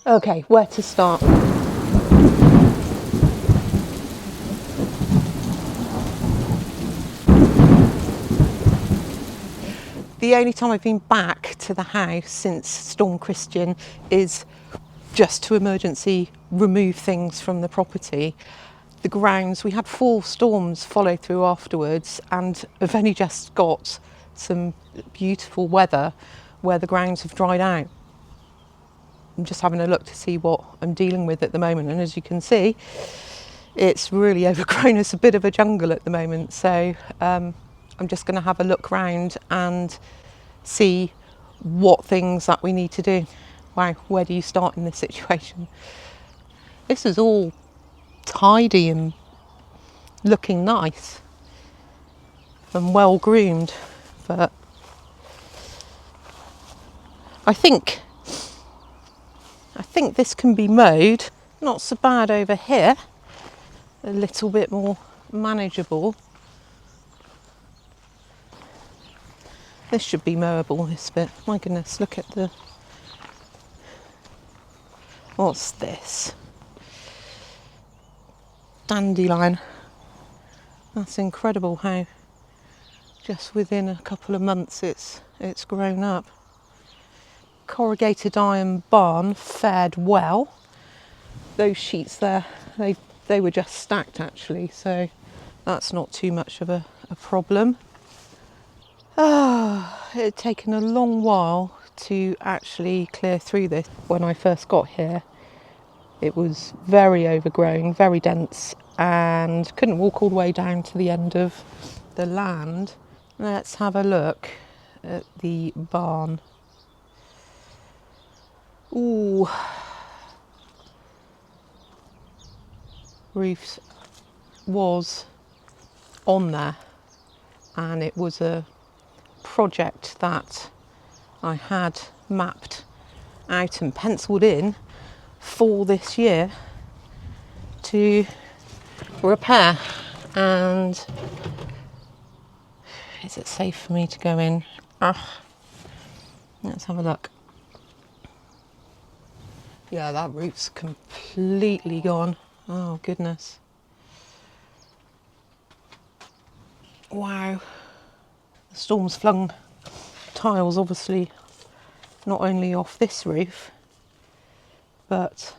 Okay, where to start? The only time I've been back to the house since Storm Christian is just to emergency remove things from the property. The grounds, we had 4 storms follow through afterwards, and I've only just got some beautiful weather where the grounds have dried out. I'm just having a look to see what I'm dealing with at the moment, and as you can see, it's really overgrown. It's a bit of a jungle at the moment, so I'm just going to have a look round and see what things that we need to do. Wow, where do you start in this situation? This is all tidy and looking nice and well groomed, but I think this can be mowed. Not so bad over here, a little bit more manageable. This should be mowable, this bit. My goodness, look at the... What's this? Dandelion. That's incredible how just within a couple of months it's grown up. Corrugated iron barn fared well. Those sheets there, they were just stacked actually, so that's not too much of a problem. It had taken a long while to actually clear through this. When I first got here, it was very overgrown, very dense, and couldn't walk all the way down to the end of the land. Let's have a look at the barn. Ooh. Roof was on there, and it was a project that I had mapped out and penciled in for this year to repair. And is it safe for me to go in? Let's have a look. Yeah, that roof's completely gone. Oh goodness. Wow. The storm's flung tiles obviously not only off this roof but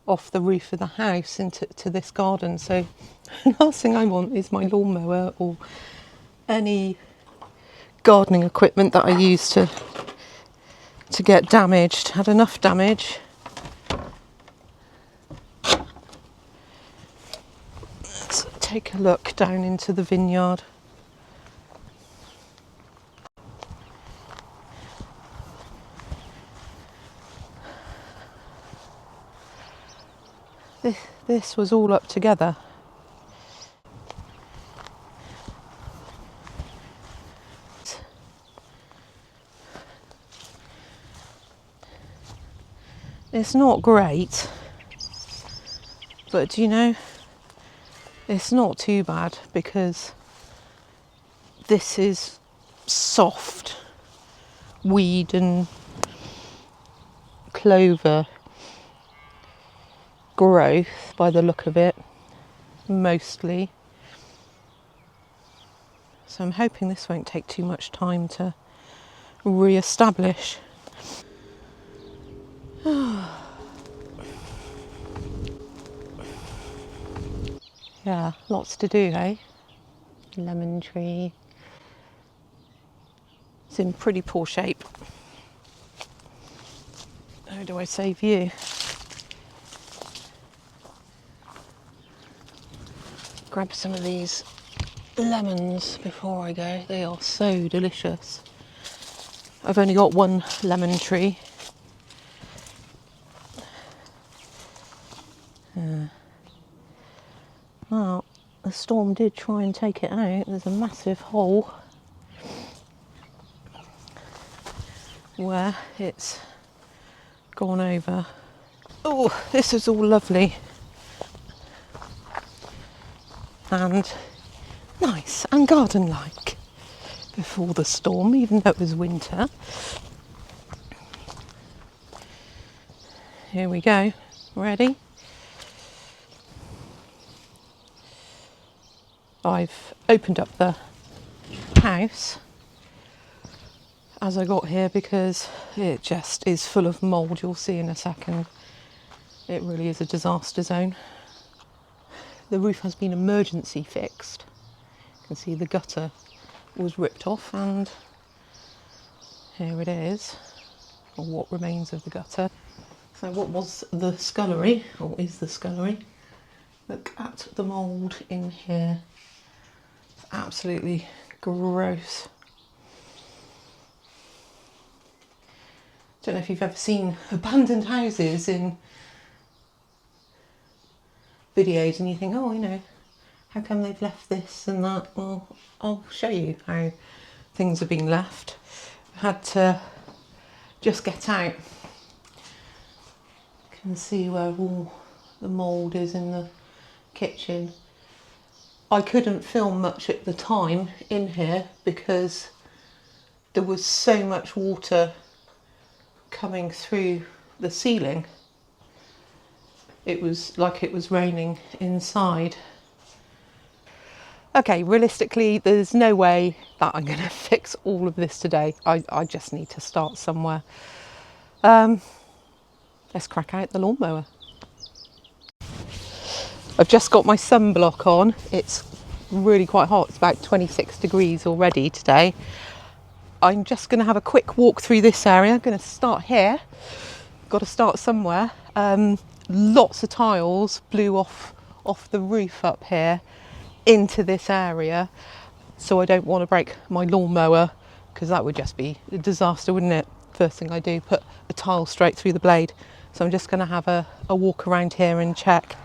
off the roof of the house into this garden. So the last thing I want is my lawnmower or any gardening equipment that I use to get damaged. Had enough damage. Let's take a look down into the vineyard. This was all up together. It's not great, but do you know, it's not too bad because this is soft weed and clover growth by the look of it, mostly. So I'm hoping this won't take too much time to re-establish. Yeah, lots to do, eh? Lemon tree. It's in pretty poor shape. How do I save you? Grab some of these lemons before I go. They are so delicious. I've only got one lemon tree. Well, the storm did try and take it out. There's a massive hole where it's gone over. Oh, this is all lovely and nice and garden-like before the storm, even though it was winter. Here we go. Ready? I've opened up the house as I got here because it just is full of mould. You'll see in a second. It really is a disaster zone. The roof has been emergency fixed. You can see the gutter was ripped off, and here it is, or what remains of the gutter. So what was the scullery, or is the scullery? Look at the mould in here. It's absolutely gross. Don't know if you've ever seen abandoned houses in videos and you think, oh, you know, how come they've left this and that? Well, I'll show you how things have been left. I had to just get out. You can see where all the mould is in the kitchen. I couldn't film much at the time in here because there was so much water coming through the ceiling. It was like it was raining inside. Okay, realistically, there's no way that I'm going to fix all of this today. I just need to start somewhere. Let's crack out the lawnmower. I've just got my sunblock on. It's really quite hot. It's about 26 degrees already today. I'm just going to have a quick walk through this area. I'm going to start here. Got to start somewhere. Lots of tiles blew off the roof up here into this area, so I don't want to break my lawnmower because that would just be a disaster, wouldn't it? First thing I do, put a tile straight through the blade. So I'm just going to have a walk around here and check.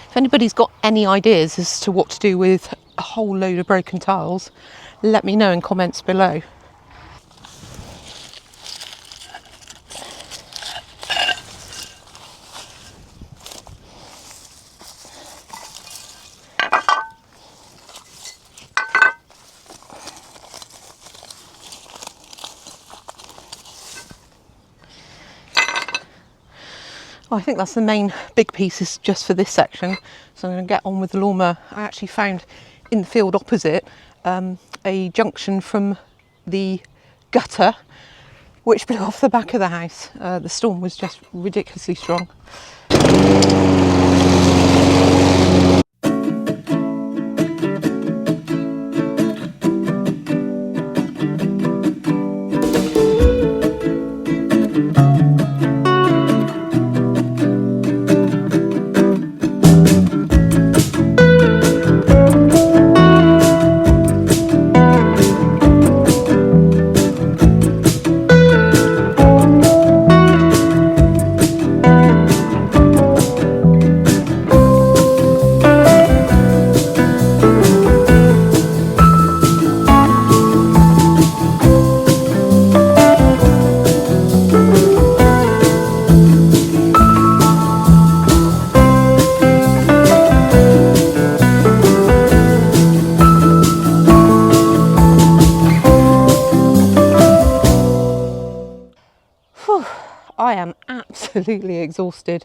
If anybody's got any ideas as to what to do with a whole load of broken tiles, let me know in comments below. I think that's the main big pieces just for this section, so I'm going to get on with the lawnmower. I actually found in the field opposite a junction from the gutter which blew off the back of the house. The storm was just ridiculously strong. I am absolutely exhausted.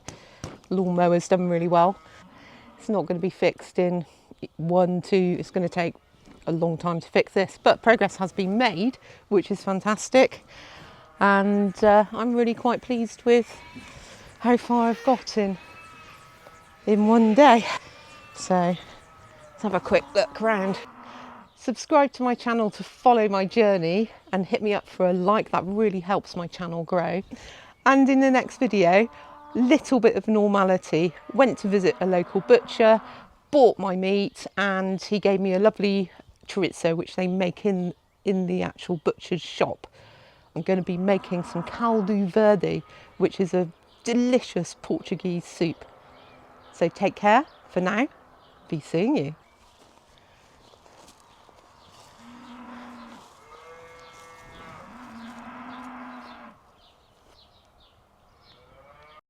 Lawnmower's done really well. It's not going to be fixed in 1, 2, it's going to take a long time to fix this, but progress has been made, which is fantastic. And I'm really quite pleased with how far I've got in one day. So let's have a quick look around. Subscribe to my channel to follow my journey and hit me up for a like. That really helps my channel grow. And in the next video, little bit of normality. Went to visit a local butcher, bought my meat, and he gave me a lovely chorizo which they make in the actual butcher's shop. I'm going to be making some caldo verde, which is a delicious Portuguese soup. So take care for now. Be seeing you.